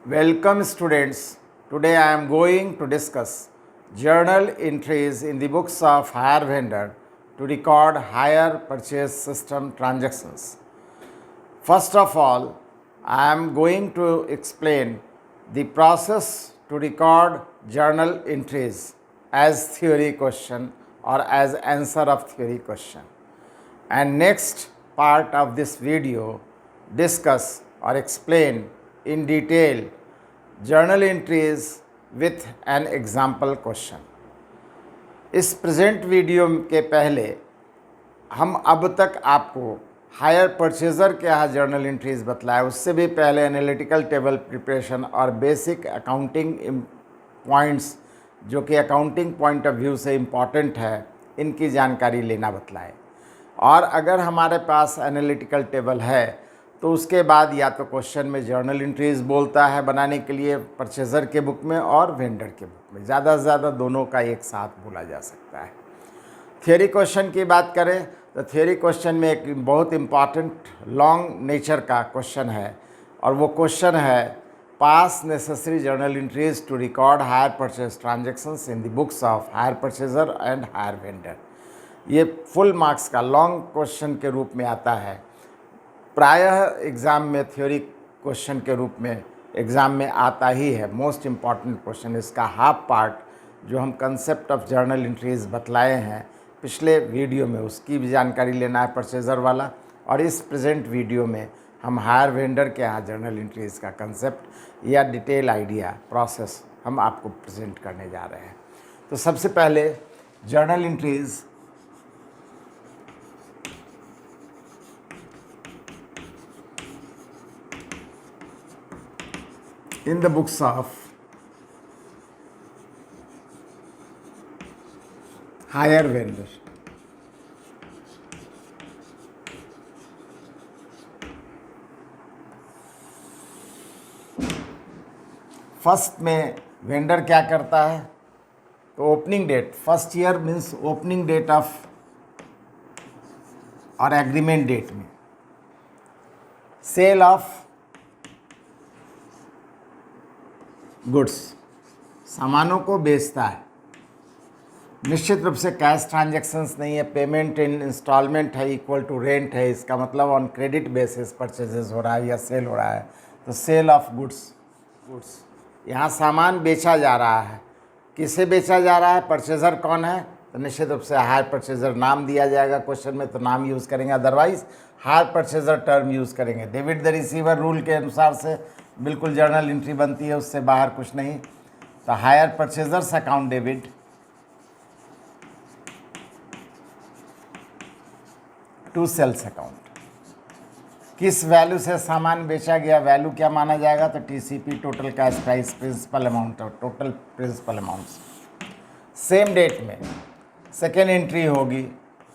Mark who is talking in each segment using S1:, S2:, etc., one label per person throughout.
S1: Welcome students. Today I am going to discuss journal entries in the books of hire vendor to record hire purchase system transactions. First of all, I am going to explain the process to record journal entries as theory question or as answer of theory question. And next part of this video discuss or explain in detail journal entries with an example question. इस present video के पहले हम अब तक आपको higher purchaser के यहाँ journal entries बतलाया, उससे भी पहले एनालिटिकल टेबल प्रिपरेशन और बेसिक अकाउंटिंग पॉइंट्स जो कि अकाउंटिंग पॉइंट ऑफ व्यू से इम्पॉर्टेंट है, इनकी जानकारी लेना बतलाए। और अगर हमारे पास एनालिटिकल टेबल है तो उसके बाद या तो क्वेश्चन में जर्नल एंट्रीज बोलता है बनाने के लिए परचेज़र के बुक में और वेंडर के बुक में, ज़्यादा से ज़्यादा दोनों का एक साथ बोला जा सकता है। थियरी क्वेश्चन की बात करें तो थियरी क्वेश्चन में एक बहुत इम्पॉर्टेंट लॉन्ग नेचर का क्वेश्चन है और वो क्वेश्चन है pass necessary journal entries to record hire purchase transactions in the books of hire purchaser and hire vendor. ये फुल मार्क्स का लॉन्ग क्वेश्चन के रूप में आता है। प्रायः एग्ज़ाम में थ्योरी क्वेश्चन के रूप में एग्ज़ाम में आता ही है। मोस्ट इम्पॉर्टेंट क्वेश्चन इसका हाफ पार्ट जो हम कंसेप्ट ऑफ जर्नल एंट्रीज बतलाए हैं पिछले वीडियो में, उसकी भी जानकारी लेना है परचेज़र वाला। और इस प्रेजेंट वीडियो में हम हायर वेंडर के यहाँ जर्नल एंट्रीज का कंसेप्ट या डिटेल आइडिया प्रोसेस हम आपको प्रेजेंट करने जा रहे हैं। तो सबसे पहले journal entries in the books of hire vendor. First में वेंडर क्या करता है तो opening date, first year means opening date of और एग्रीमेंट डेट में सेल ऑफ गुड्स, सामानों को बेचता है। निश्चित रूप से कैश ट्रांजैक्शंस नहीं है, पेमेंट इन इंस्टॉलमेंट है, इक्वल टू रेंट है। इसका मतलब ऑन क्रेडिट बेसिस परचेजेस हो रहा है या सेल हो रहा है, तो सेल ऑफ गुड्स यहाँ सामान बेचा जा रहा है। किसे बेचा जा रहा है, परचेज़र कौन है, तो निश्चित रूप से हायर परचेज़र नाम दिया जाएगा क्वेश्चन में, तो नाम यूज़ करेंगे, otherwise hire purchaser term use करेंगे। डेबिट द रिसीवर रूल के अनुसार से बिल्कुल जर्नल एंट्री बनती है, उससे बाहर कुछ नहीं। तो hire purchasers account debit to sales account. किस वैल्यू से सामान बेचा गया, वैल्यू क्या माना जाएगा, तो TCP total cash price principal amount और total principal amount. Same date में सेकेंड एंट्री होगी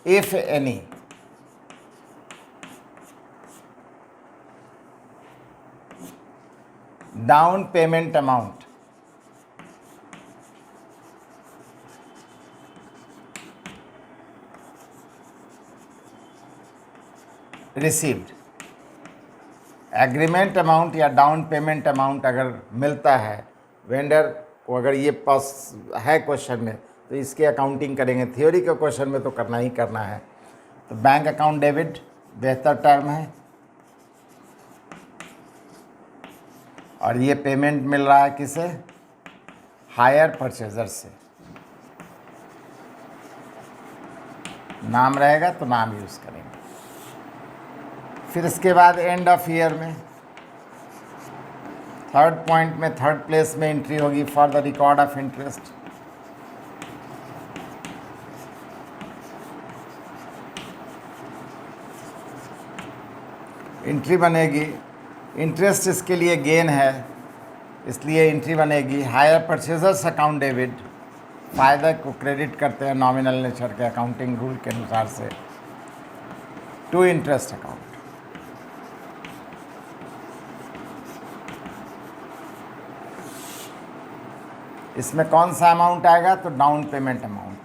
S1: if any down payment amount received. Agreement amount या डाउन पेमेंट अमाउंट अगर मिलता है वेंडर को, अगर ये पास है क्वेश्चन में तो इसकी अकाउंटिंग करेंगे। थ्योरी के क्वेश्चन में तो करना ही करना है। तो बैंक अकाउंट डेबिट बेहतर टर्म है और ये पेमेंट मिल रहा है किसे, हायर परचेज़र से। नाम रहेगा तो नाम यूज़ करेंगे। फिर इसके बाद एंड ऑफ ईयर में थर्ड पॉइंट में थर्ड प्लेस में एंट्री होगी for the record of interest. Entry बनेगी, इंटरेस्ट इसके लिए गेन है इसलिए एंट्री बनेगी हायर परचेजर्स अकाउंट डेबिट। फ़ायदा को क्रेडिट करते हैं नॉमिनल नेचर के अकाउंटिंग रूल के अनुसार से टू इंटरेस्ट अकाउंट। इसमें कौन सा अमाउंट आएगा, तो डाउन पेमेंट अमाउंट।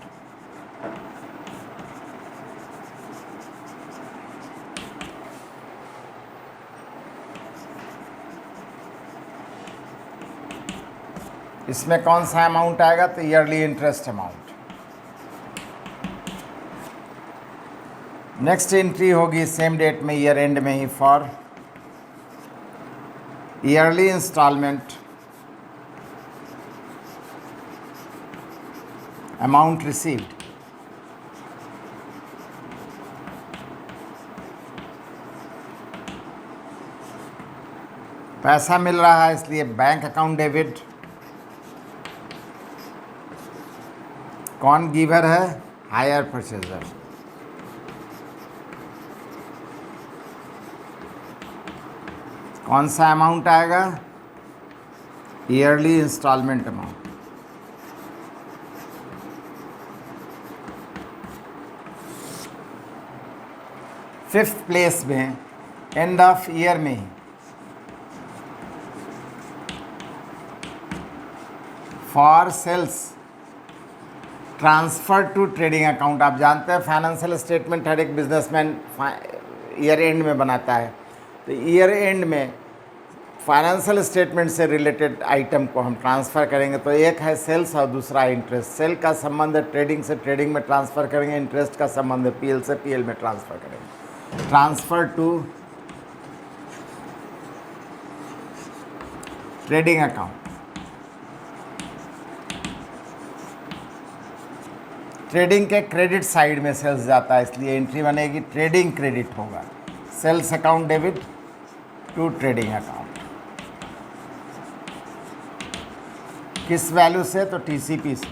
S1: इसमें कौन सा अमाउंट आएगा? तो yearly interest amount. Next entry होगी सेम डेट में, ईयर एंड में ही, for yearly instalment amount received. पैसा मिल रहा है इसलिए बैंक अकाउंट डेबिट। कौन गिवर है? Hire purchaser. कौन सा अमाउंट आएगा? Yearly instalment amount. Fifth place में एंड ऑफ ईयर में ही for sales transfer to trading account. आप जानते हैं फाइनेंशियल स्टेटमेंट हर एक बिजनेसमैन ईयर एंड में बनाता है, तो ईयर एंड में फाइनेंशियल स्टेटमेंट से रिलेटेड आइटम को हम ट्रांसफ़र करेंगे। तो एक है सेल्स और दूसरा इंटरेस्ट। सेल का संबंध है ट्रेडिंग से, ट्रेडिंग में ट्रांसफ़र करेंगे। इंटरेस्ट का संबंध है पीएल से, पीएल में ट्रांसफ़र करेंगे। Transfer to trading account. Trading के क्रेडिट साइड में सेल्स जाता है, इसलिए एंट्री बनेगी ट्रेडिंग क्रेडिट होगा। Sales account debit to trading account. किस वैल्यू से? तो टीसीपी से,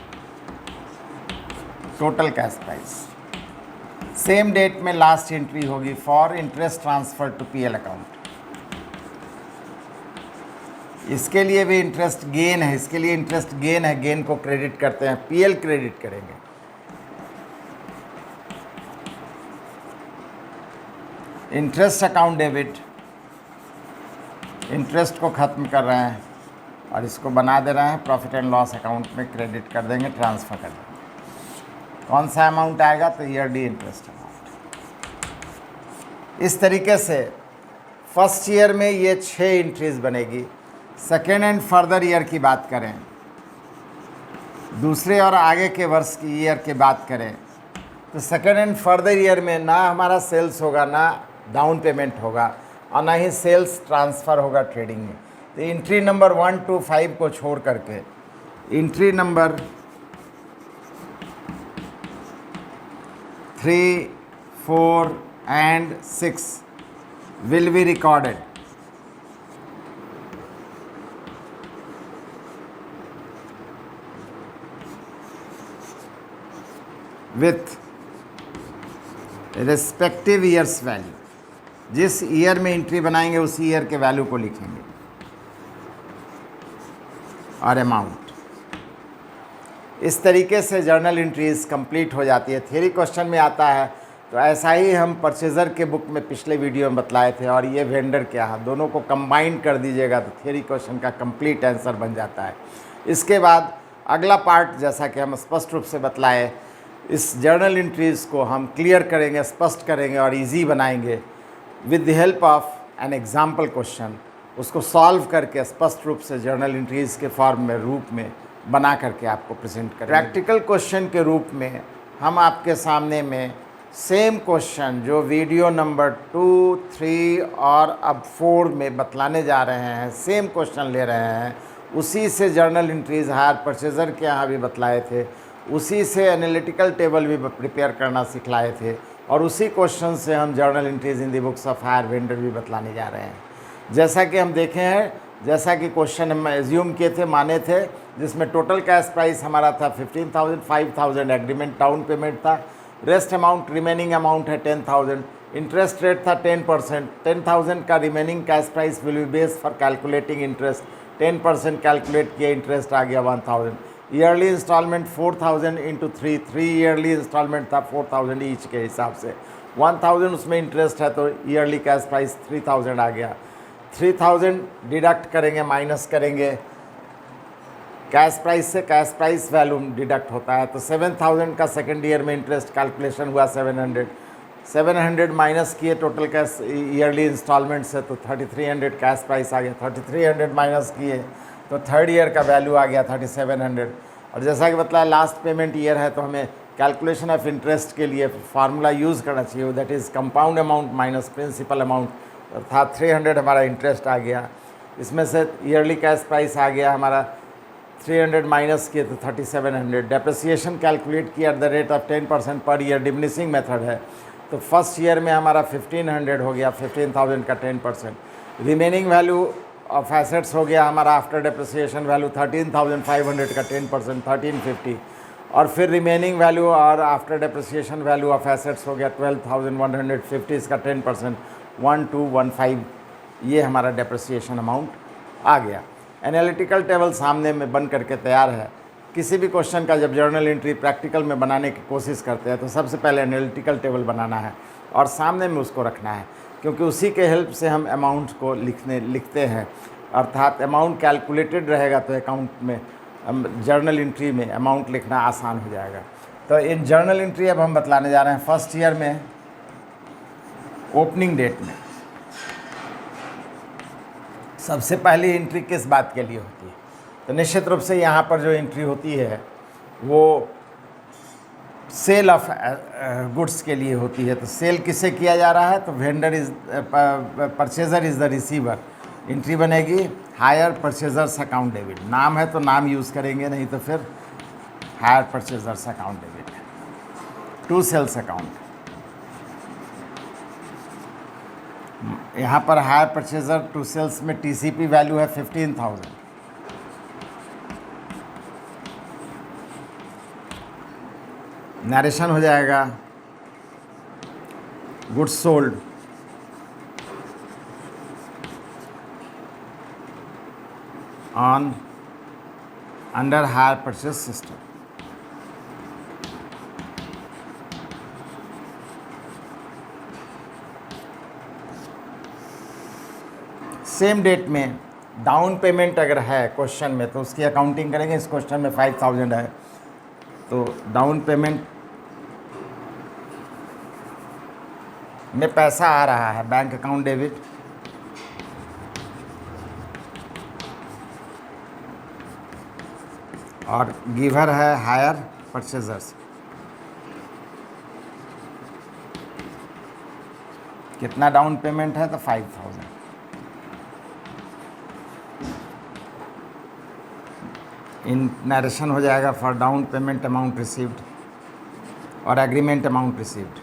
S1: total cash price. Same date में लास्ट एंट्री होगी for interest transfer to PL account. इसके लिए भी इंटरेस्ट गेन है, इसके लिए इंटरेस्ट गेन है, गेन को क्रेडिट करते हैं, पीएल क्रेडिट करेंगे। इंटरेस्ट अकाउंट डेबिट, इंटरेस्ट को ख़त्म कर रहे हैं और इसको बना दे रहे हैं प्रॉफिट एंड लॉस अकाउंट में, क्रेडिट कर देंगे, ट्रांसफ़र कर देंगे। कौन सा अमाउंट आएगा? तो ईयरली इंटरेस्ट अमाउंट। इस तरीके से फर्स्ट ईयर में ये 6 एंट्रीज बनेगी। सेकेंड एंड फर्दर ईयर की बात करें, दूसरे और आगे के वर्ष की ईयर की बात करें, तो सेकेंड एंड फर्दर ईयर में ना हमारा सेल्स होगा, ना डाउन पेमेंट होगा और ना ही सेल्स ट्रांसफ़र होगा ट्रेडिंग में। तो एंट्री नंबर 1 to 5 को छोड़ करके entry number 3, 4 and 6 will be recorded with respective years value। जिस ईयर में एंट्री बनाएंगे उसी ईयर के वैल्यू को लिखेंगे और अमाउंट। इस तरीके से जर्नल एंट्रीज कंप्लीट हो जाती है। थियरी क्वेश्चन में आता है तो ऐसा ही हम परचेज़र के बुक में पिछले वीडियो में बतलाए थे, और ये वेंडर क्या है, दोनों को कंबाइन कर दीजिएगा तो थियरी क्वेश्चन का कंप्लीट आंसर बन जाता है। इसके बाद अगला पार्ट, जैसा कि हम स्पष्ट रूप से बतलाए, इस जर्नल एंट्रीज़ को हम क्लियर करेंगे, स्पष्ट करेंगे और इजी बनाएंगे with the help of an example question. उसको सॉल्व करके स्पष्ट रूप से जर्नल एंट्रीज़ के फॉर्म में, रूप में बना करके आपको प्रेजेंट करेंगे। प्रैक्टिकल क्वेश्चन के रूप में हम आपके सामने में सेम क्वेश्चन जो वीडियो नंबर 2, 3 और अब 4 में बतलाने जा रहे हैं, सेम क्वेश्चन ले रहे हैं। उसी से जर्नल एंट्रीज़ हायर परचेज़र के यहाँ भी बतलाए थे, उसी से एनालिटिकल टेबल भी प्रिपेयर करना सिखलाए थे, और उसी क्वेश्चन से हम journal entries in the books of higher vendor भी बतलाने जा रहे हैं। जैसा कि हम देखे हैं, जैसा कि क्वेश्चन हम एज्यूम किए थे, माने थे, जिसमें टोटल कैश प्राइस हमारा था 15,000, 5,000 एग्रीमेंट डाउन पेमेंट था, रेस्ट अमाउंट रिमेनिंग अमाउंट है 10,000, इंटरेस्ट रेट था 10%, 10,000 का remaining cash price will be based for calculating interest, 10% calculate किया, इंटरेस्ट आ गया 1,000। Yearly instalment 4,000 into 3 yearly instalment था 4,000 ईच के हिसाब से, 1,000 उसमें इंटरेस्ट है तो ईयरली कैश प्राइस 3,000 आ गया। 3,000 डिडक्ट करेंगे, माइनस करेंगे कैश प्राइस से, कैश प्राइस वैल्यू डिडक्ट होता है, तो 7,000 का सेकेंड ईयर में इंटरेस्ट कैलकुलेशन हुआ 700 माइनस किए टोटल कैश ईयरली इंस्टॉलमेंट से, तो 3,300 कैश प्राइस आ गया। 3,300 माइनस किए तो थर्ड ईयर का वैल्यू आ गया 3700। और जैसा कि बताया लास्ट पेमेंट ईयर है, तो हमें कैलकुलेशन ऑफ इंटरेस्ट के लिए फार्मूला यूज़ करना चाहिए, that is compound amount minus principal amount, अर्थात 300 हमारा इंटरेस्ट आ गया। इसमें से ईयरली कैश प्राइस आ गया हमारा 300 माइनस किए तो 3700। डेप्रिसिएशन कैलकुलेट किया at the rate of 10% per year, diminishing method है, तो फर्स्ट ईयर में हमारा 1500 हो गया, 15,000 का 10%। रिमेनिंग वैल्यू ऑफ एसेट्स हो गया हमारा आफ्टर डेप्रिसिएशन वैल्यू 13,500 का 10%, 1350। और फिर रिमेनिंग वैल्यू और after depreciation value of assets हो गया 12,150, इसका 10%, 1215। ये हमारा डेप्रिसिएशन अमाउंट आ गया। एनालिटिकल टेबल सामने में बन करके तैयार है। किसी भी क्वेश्चन का जब जर्नल एंट्री प्रैक्टिकल में बनाने की कोशिश करते हैं तो सबसे पहले एनालिटिकल टेबल बनाना है और सामने में उसको रखना है, क्योंकि उसी के हेल्प से हम अमाउंट को लिखते हैं। अर्थात अमाउंट कैलकुलेटेड रहेगा तो अकाउंट में जर्नल एंट्री में अमाउंट लिखना आसान हो जाएगा। तो इन जर्नल एंट्री अब हम बतलाने जा रहे हैं। फर्स्ट ईयर में ओपनिंग डेट में सबसे पहली एंट्री किस बात के लिए होती है? तो निश्चित रूप से यहाँ पर जो एंट्री होती है वो सेल ऑफ गुड्स के लिए होती है। तो सेल किससे किया जा रहा है? तो vendor is purchaser is the receiver. Entry बनेगी हायर परचेज़र्स अकाउंट डेबिट। नाम है तो नाम यूज़ करेंगे, नहीं तो फिर hire purchasers account debit to sales account. यहाँ पर हायर परचेज़र टू सेल्स में टीसीपी वैल्यू है 15,000। नरेशन हो जाएगा goods sold on under hire purchase system. Same date में डाउन पेमेंट अगर है क्वेश्चन में तो उसकी अकाउंटिंग करेंगे। इस क्वेश्चन में 5,000 है तो डाउन पेमेंट में पैसा आ रहा है बैंक अकाउंट डेबिट, और गिवर है हायर परचेजर्स। कितना डाउन पेमेंट है? तो 5,000। इन नरेशन हो जाएगा for down payment amount received और agreement amount received.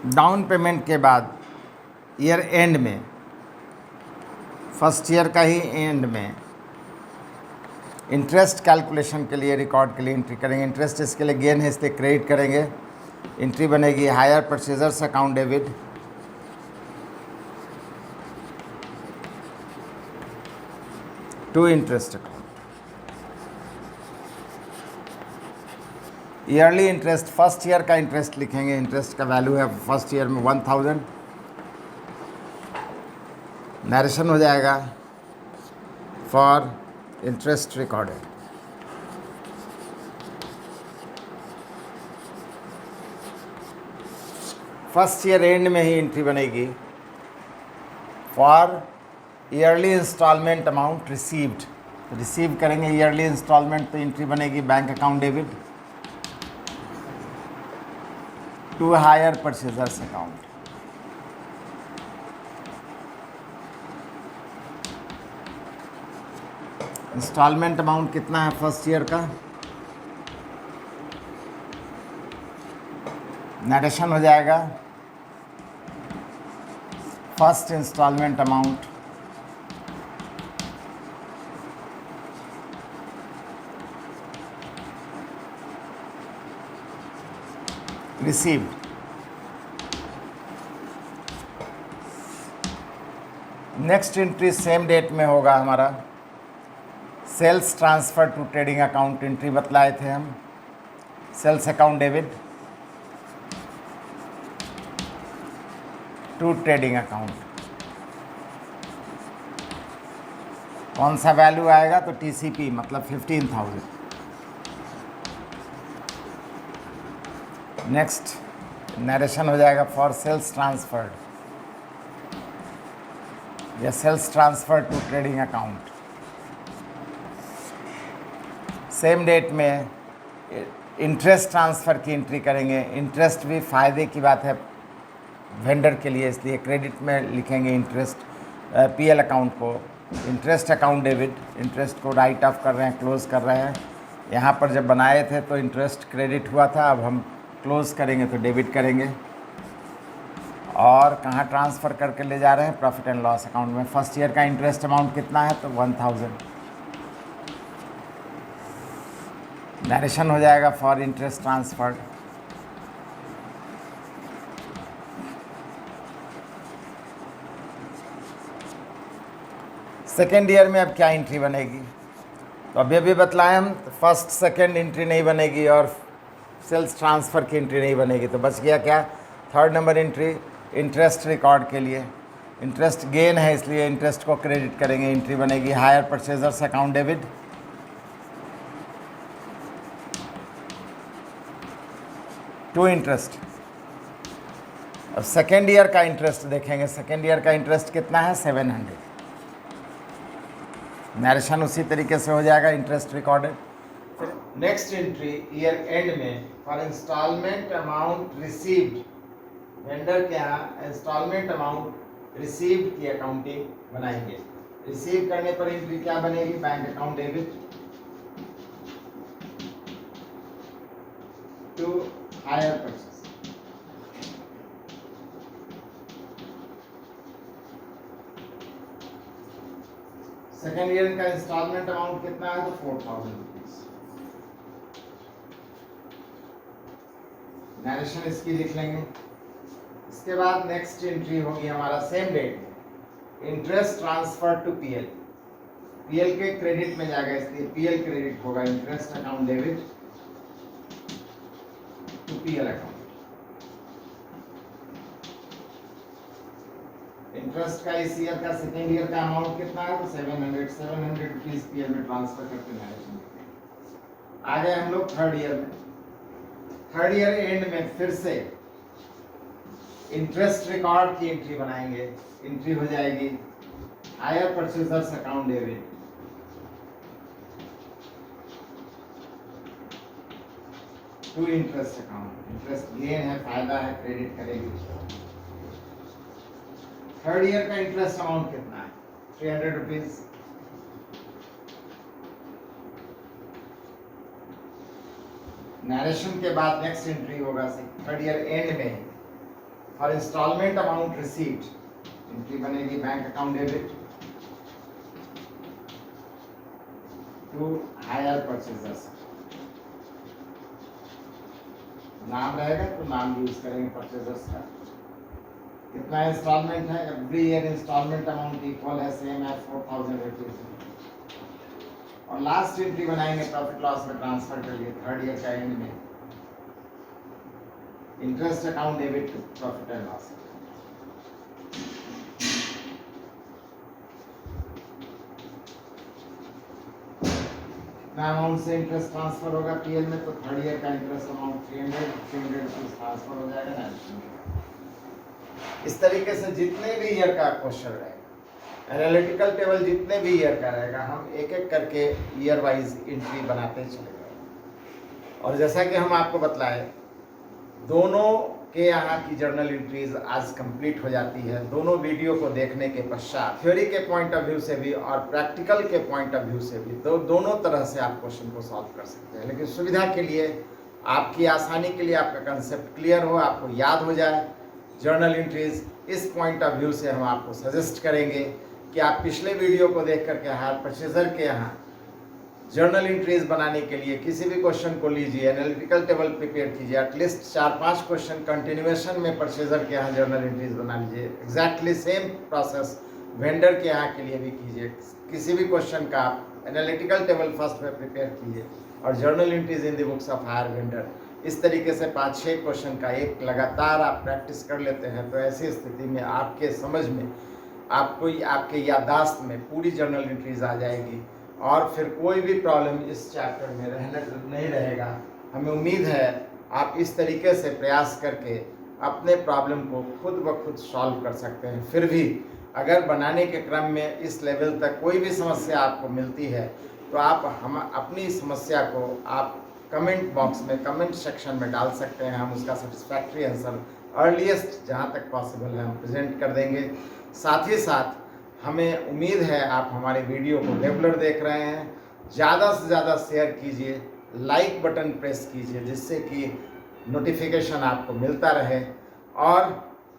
S1: Down payment के बाद ईयर एंड में, फर्स्ट ईयर का ही एंड में इंटरेस्ट कैलकुलेशन के लिए रिकॉर्ड के लिए एंट्री करेंगे। इंटरेस्ट इसके लिए गेन है, इसलिए क्रेडिट करेंगे। एंट्री बनेगी hire purchasers account debit to interest account. Yearly interest, first year का इंटरेस्ट लिखेंगे। इंटरेस्ट का वैल्यू है फर्स्ट ईयर में 1,000। नरेशन हो जाएगा for interest recorded. First year end में ही एंट्री बनेगी for yearly instalment amount received. Receive करेंगे ईयरली इंस्टॉलमेंट, तो एंट्री बनेगी bank account debit to hire purchasers account. Instalment amount कितना है फर्स्ट ईयर का? नरेशन हो जाएगा first instalment amount received. Next entry same date में होगा हमारा sales transfer to trading account. Entry बतलाए थे हम, sales account debit to trading account. कौन सा वैल्यू आएगा? तो टीसीपी मतलब 15,000। नेक्स्ट नरेशन हो जाएगा फॉर सेल्स ट्रांसफर्ड या sales transfer to trading account. Same date में इंटरेस्ट ट्रांसफ़र की एंट्री करेंगे। इंटरेस्ट भी फ़ायदे की बात है वेंडर के लिए, इसलिए क्रेडिट में लिखेंगे इंटरेस्ट पीएल अकाउंट को। इंटरेस्ट अकाउंट डेबिट, इंटरेस्ट को राइट ऑफ कर रहे हैं, क्लोज़ कर रहे हैं। यहाँ पर जब बनाए थे तो इंटरेस्ट क्रेडिट हुआ था, अब हम क्लोज़ करेंगे तो डेबिट करेंगे। और कहाँ ट्रांसफ़र करके ले जा रहे हैं? प्रॉफिट एंड लॉस अकाउंट में। फर्स्ट ईयर का इंटरेस्ट अमाउंट कितना है? तो 1000। नरेशन हो जाएगा for interest transferred. Second year में अब क्या एंट्री बनेगी? तो अभी बतलाएं हम, फर्स्ट सेकेंड एंट्री नहीं बनेगी और सेल्स ट्रांसफ़र की एंट्री नहीं बनेगी। तो बच गया क्या? Third number entry interest record के लिए। इंटरेस्ट गेन है इसलिए इंटरेस्ट को क्रेडिट करेंगे, एंट्री बनेगी hire purchasers account debit. To interest. अब सेकेंड ईयर का इंटरेस्ट देखेंगे। सेकेंड ईयर का इंटरेस्ट कितना है? 700। नरेशन उसी तरीके से हो जाएगा, इंटरेस्ट रिकॉर्डेड। फिर नेक्स्ट एंट्री ईयर एंड में for instalment amount received, vendor के यहाँ इंस्टॉलमेंट अमाउंट रिसीव्ड की अकाउंटिंग बनाएंगे। रिसीव करने पर एंट्री क्या बनेगी? Bank account debit to hire purchase. Second year का इंस्टॉलमेंट अमाउंट कितना है? तो 4000 रुपीज। नरेशन इसकी लिख लेंगे। इसके बाद नेक्स्ट एंट्री होगी हमारा same date interest transfer to PL. PL के क्रेडिट में जाएगा इसलिए पीएल क्रेडिट होगा, interest account debit to PL account. Interest का इस ईयर का सेकेंड ईयर का अमाउंट कितना है? तो 700 रुपीज पीएल में ट्रांसफर करके नरेशन। आ गए हम लोग थर्ड ईयर में। थर्ड ईयर एंड में फिर से इंटरेस्ट रिकॉर्ड की एंट्री बनाएंगे। एंट्री हो जाएगी hire purchasers account debit to interest account. Interest gain है, फायदा है, क्रेडिट करेगी। थर्ड ईयर का इंटरेस्ट अमाउंट कितना है? 300 रुपीज। नरेशन के बाद नेक्स्ट एंट्री होगा थर्ड ईयर एंड में for instalment amount received, entry बनेगी bank account debit to hire purchasers. नाम रहेगा तो नाम यूज करेंगे परचेजर्स का। कितना इंस्टॉलमेंट है? Every year instalment amount equal है, सेम है 4000 रुपीज। और लास्ट एंट्री बनाएंगे प्रॉफिट लॉस में ट्रांसफर के लिए थर्ड ईयर का एंड में interest account debit to profit and loss. Amount से इंटरेस्ट ट्रांसफर होगा पीएल में, तो थर्ड ईयर का इंटरेस्ट अमाउंट 300 रुपीज ट्रांसफर हो जाएगा ना। इस तरीके से जितने भी ईयर का क्वेश्चन रहेगा, एनालिटिकल टेबल जितने भी ईयर का रहेगा, हम एक एक करके ईयर वाइज एंट्री बनाते चले जाएंगे। और जैसा कि हम आपको बतलाए, दोनों के यहाँ की जर्नल एंट्रीज आज कंप्लीट हो जाती है। दोनों वीडियो को देखने के पश्चात थ्योरी के पॉइंट ऑफ व्यू से भी और प्रैक्टिकल के पॉइंट ऑफ व्यू से भी दोनों तरह से आप क्वेश्चन को सॉल्व कर सकते हैं। लेकिन सुविधा के लिए, आपकी आसानी के लिए, आपका कंसेप्ट क्लियर हो, आपको याद हो जाए जर्नल एंट्रीज, इस पॉइंट ऑफ व्यू से हम आपको सजेस्ट करेंगे कि आप पिछले वीडियो को देख करके हायर परचेजर के यहाँ जर्नल एंट्रीज बनाने के लिए किसी भी क्वेश्चन को लीजिए, एनालिटिकल टेबल प्रिपेयर कीजिए, एटलीस्ट 4-5 क्वेश्चन कंटिन्यूएशन में परचेजर के यहाँ जर्नल एंट्रीज बना लीजिए। एग्जैक्टली सेम प्रोसेस वेंडर के यहाँ के लिए भी कीजिए। किसी भी क्वेश्चन का आप एनालिटिकल टेबल फर्स्ट में प्रिपेयर कीजिए और journal entries in the books of higher vendor. इस तरीके से 5-6 क्वेश्चन का एक लगातार आप प्रैक्टिस कर लेते हैं तो ऐसी स्थिति में आपके समझ में, आपको आपके याददाश्त में पूरी जर्नल एंट्रीज आ जाएगी और फिर कोई भी प्रॉब्लम इस चैप्टर में नहीं रहेगा। हमें उम्मीद है आप इस तरीके से प्रयास करके अपने प्रॉब्लम को खुद ब खुद सॉल्व कर सकते हैं। फिर भी अगर बनाने के क्रम में इस लेवल तक कोई भी समस्या आपको मिलती है तो आप हम अपनी समस्या को आप कमेंट बॉक्स में, कमेंट सेक्शन में डाल सकते हैं। हम उसका सेटिस्फैक्ट्री आंसर अर्लीस्ट जहाँ तक पॉसिबल है हम प्रेजेंट कर देंगे। साथ ही साथ हमें उम्मीद है आप हमारे वीडियो को रेगुलर देख रहे हैं। ज़्यादा से ज़्यादा शेयर कीजिए, लाइक बटन प्रेस कीजिए, जिससे कि नोटिफिकेशन आपको मिलता रहे। और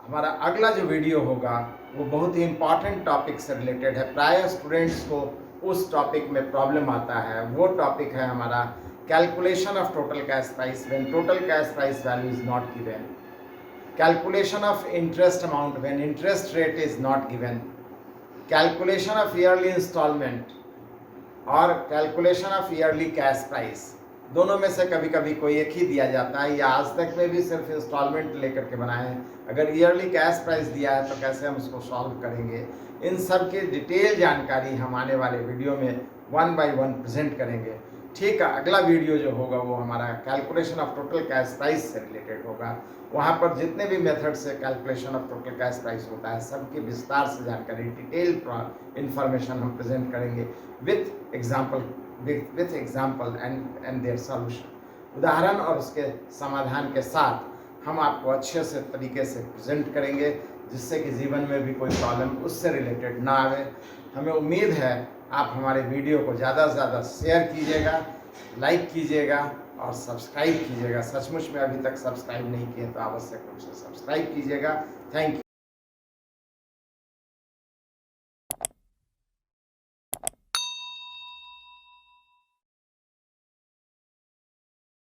S1: हमारा अगला जो वीडियो होगा वो बहुत ही इम्पॉर्टेंट टॉपिक से रिलेटेड है। प्राय स्टूडेंट्स को उस टॉपिक में प्रॉब्लम आता है। वो टॉपिक है हमारा calculation of total cash price when total cash price value is not given, calculation of interest amount when interest rate is not given, calculation of yearly instalment और calculation of yearly cash price. दोनों में से कभी कभी कोई एक ही दिया जाता है, या आज तक में भी सिर्फ इंस्टॉलमेंट लेकर के बनाए हैं। अगर ईयरली कैश प्राइस दिया है तो कैसे हम उसको सॉल्व करेंगे, इन सब की डिटेल जानकारी हम आने वाले वीडियो में 1 बाय 1 प्रेजेंट करेंगे। ठीक है, अगला वीडियो जो होगा वो हमारा calculation of total cash price से रिलेटेड होगा। वहाँ पर जितने भी मेथड से calculation of total cash price होता है सबकी विस्तार से जानकारी, डिटेल इंफॉर्मेशन हम प्रेजेंट करेंगे with example and their solution. उदाहरण और उसके समाधान के साथ हम आपको अच्छे से तरीके से प्रेजेंट करेंगे, जिससे कि जीवन में भी कोई प्रॉब्लम उससे रिलेटेड ना आवे। हमें उम्मीद है आप हमारे वीडियो को ज़्यादा से ज़्यादा शेयर कीजिएगा, लाइक कीजिएगा और सब्सक्राइब कीजिएगा। सचमुच में अभी तक सब्सक्राइब नहीं किए तो आवश्यक रूप से सब्सक्राइब कीजिएगा। Thank you.